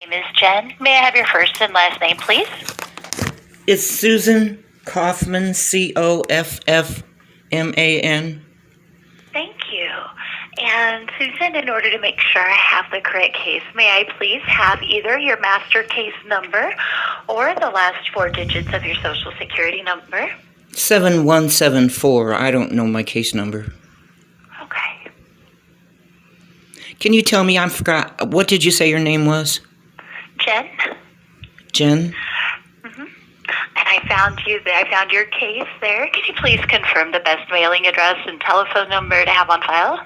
name is Jen. May I have your first and last name, please? It's Susan Kaufman, Coffman. Thank you. And Susan, in order to make sure I have the correct case, may I please have either your master case number or the last four digits of your social security number? 7174. I don't know my case number. Okay. Can you tell me? I forgot. What did you say your name was? Jen? Jen? And I found you there. I found your case there. Could you please confirm the best mailing address and telephone number to have on file?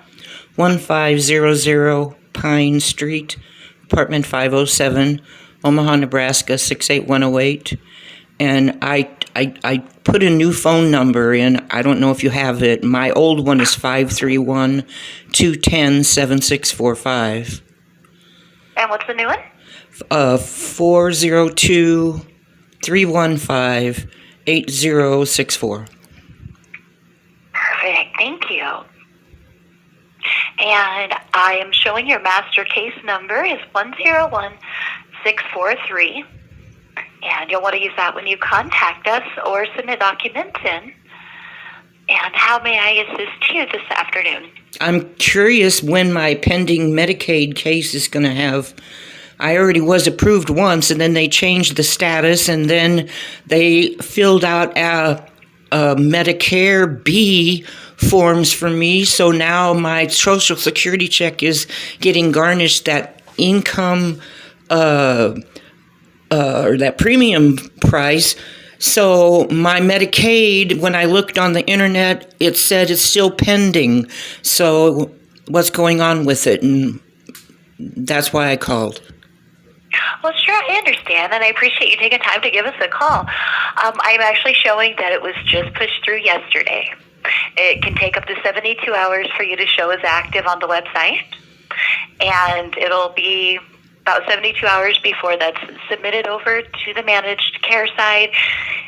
1500 Pine Street, apartment 507, Omaha, Nebraska 68108. And I put a new phone number in. I don't know if you have it. My old one is 531-210-7645. And what's the new one? 402-315-8064. Perfect. Thank you. And I am showing your master case number is 101643. And you'll want to use that when you contact us or submit documents in. And how may I assist you this afternoon? I'm curious when my pending Medicaid case is going to have. I already was approved once, and then they changed the status, and then they filled out a Medicare B forms for me. So now my Social Security check is getting garnished that income or that premium price. So my Medicaid, when I looked on the internet, it said it's still pending. So what's going on with it? And that's why I called. Well, sure, I understand, and I appreciate you taking time to give us a call. I'm actually showing that it was just pushed through yesterday. It can take up to 72 hours for you to show as active on the website, and it'll be about 72 hours before that's submitted over to the managed care side.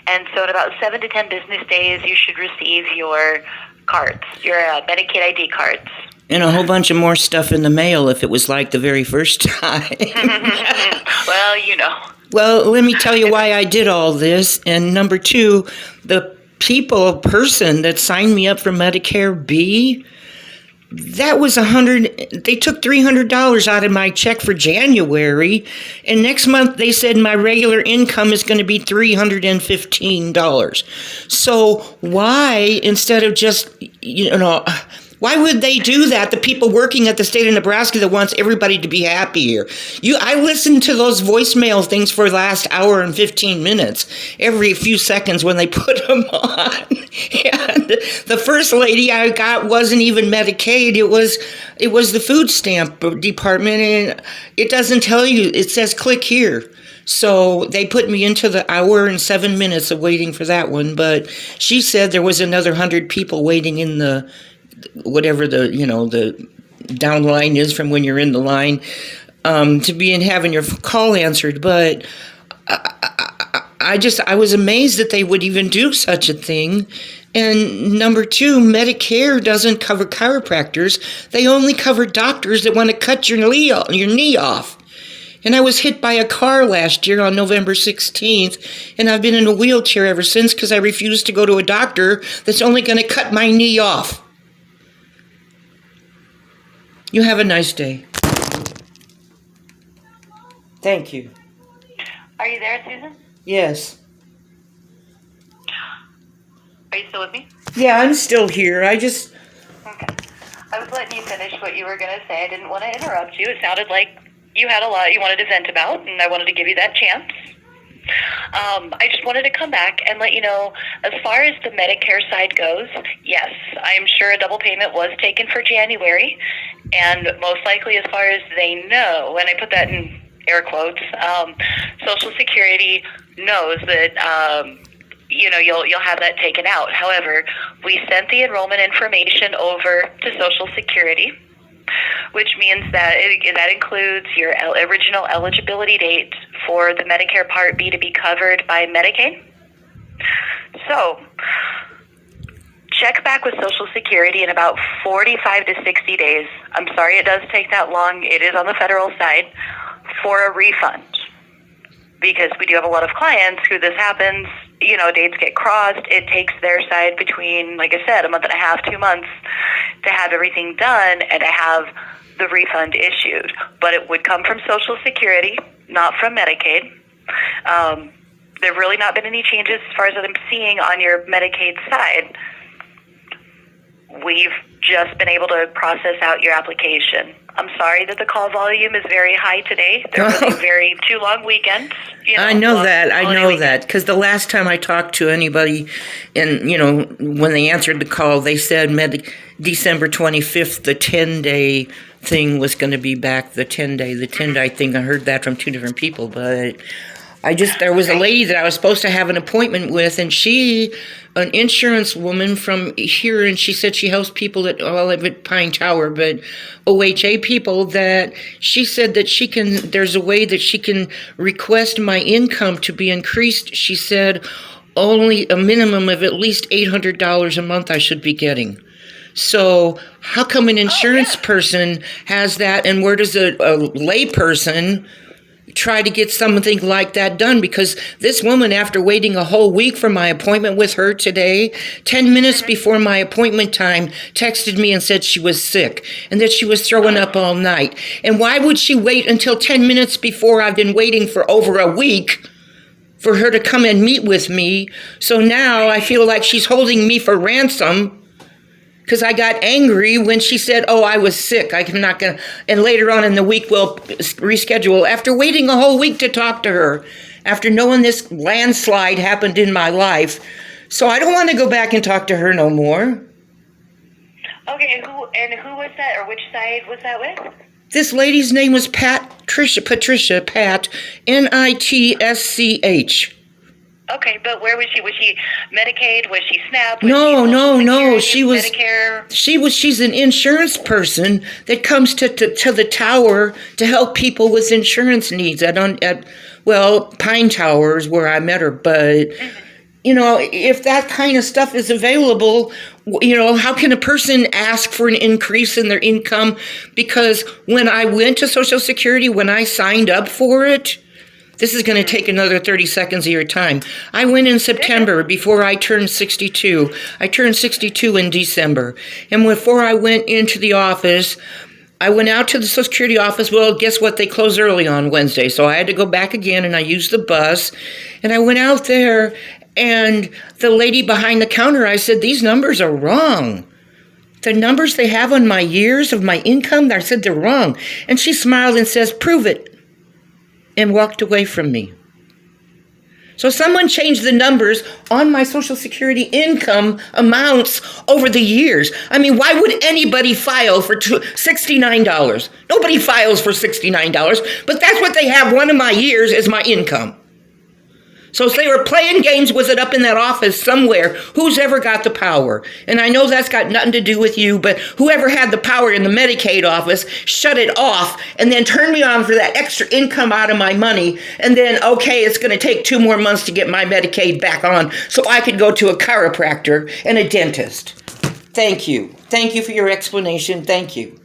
And so in about 7 to 10 business days, you should receive your cards, your Medicaid ID cards. And a whole bunch of more stuff in the mail if it was like the very first time. Well, you know. Well, let me tell you why I did all this. And number two, the person that signed me up for Medicare B, that was they took $300 out of my check for January, and next month they said my regular income is going to be $315. So why, instead of just, why would they do that? The people working at the state of Nebraska that wants everybody to be happy here. I listened to those voicemail things for the last hour and 15 minutes, every few seconds when they put them on. And the first lady I got wasn't even Medicaid. It was the food stamp department, and it doesn't tell you. It says click here. So they put me into the hour and 7 minutes of waiting for that one. But she said there was another 100 people waiting in the whatever the down line is from when you're in the line to be in having your call answered. But I was amazed that they would even do such a thing. And number two, Medicare doesn't cover chiropractors. They only cover doctors that want to cut your knee off. And I was hit by a car last year on November 16th, and I've been in a wheelchair ever since because I refused to go to a doctor that's only going to cut my knee off. You have a nice day. Thank you. Are you there, Susan? Yes. Are you still with me? Yeah, I'm still here. Okay. I was letting you finish what you were going to say. I didn't want to interrupt you. It sounded like you had a lot you wanted to vent about, and I wanted to give you that chance. I just wanted to come back and let you know, as far as the Medicare side goes, yes, I am sure a double payment was taken for January, and most likely, as far as they know, and I put that in air quotes, Social Security knows that you'll have that taken out. However, we sent the enrollment information over to Social Security, which means that that includes your original eligibility date for the Medicare Part B to be covered by Medicaid. So check back with Social Security in about 45 to 60 days. I'm sorry it does take that long. It is on the federal side. for a refund. Because we do have a lot of clients who this happens, dates get crossed. It takes their side between, like I said, a month and a half, 2 months to have everything done and to have the refund issued. But it would come from Social Security, not from Medicaid. There have really not been any changes as far as I'm seeing on your Medicaid side. We've just been able to process out your application. I'm sorry that the call volume is very high today. There were very 2 long weekends. I know that, because the last time I talked to anybody, and, when they answered the call, they said December 25th, the 10-day thing was going to be back, the 10-day thing. I heard that from 2 different people, but there was a lady that I was supposed to have an appointment with, and an insurance woman from here, and she said she helps people at Pine Tower, but OHA people, that she said that there's a way that she can request my income to be increased. She said only a minimum of at least $800 a month I should be getting. So how come an insurance person has that, and where does a lay person try to get something like that done? Because this woman, after waiting a whole week for my appointment with her today, 10 minutes before my appointment time, texted me and said she was sick and that she was throwing up all night. And why would she wait until 10 minutes before I've been waiting for over a week for her to come and meet with me? So now I feel like she's holding me for ransom, because I got angry when she said, I was sick. I'm not going to, and later on in the week we'll reschedule. After waiting a whole week to talk to her, after knowing this landslide happened in my life. So I don't want to go back and talk to her no more. Okay, who was that, or which side was that with? This lady's name was Patricia, Pat, Nitsch. Okay, but where was she? Was she Medicaid? Was she SNAP? No. She was Medicare? She's an insurance person that comes to the tower to help people with insurance needs at Pine Tower is where I met her. But if that kind of stuff is available, how can a person ask for an increase in their income? Because when I went to Social Security, when I signed up for it, this is going to take another 30 seconds of your time. I went in September before I turned 62. I turned 62 in December. And before I went into the office, I went out to the Social Security office. Well, guess what? They close early on Wednesday. So I had to go back again, and I used the bus. And I went out there, and the lady behind the counter, I said, these numbers are wrong. The numbers they have on my years of my income, I said they're wrong. And she smiled and says, prove it, and walked away from me. So someone changed the numbers on my Social Security income amounts over the years. I mean, why would anybody file for $69? Nobody files for $69, but that's what they have. One of my years is my income. So they were playing games with it up in that office somewhere. Who's ever got the power? And I know that's got nothing to do with you, but whoever had the power in the Medicaid office shut it off and then turned me on for that extra income out of my money. And then, it's going to take 2 more months to get my Medicaid back on so I could go to a chiropractor and a dentist. Thank you. Thank you for your explanation. Thank you.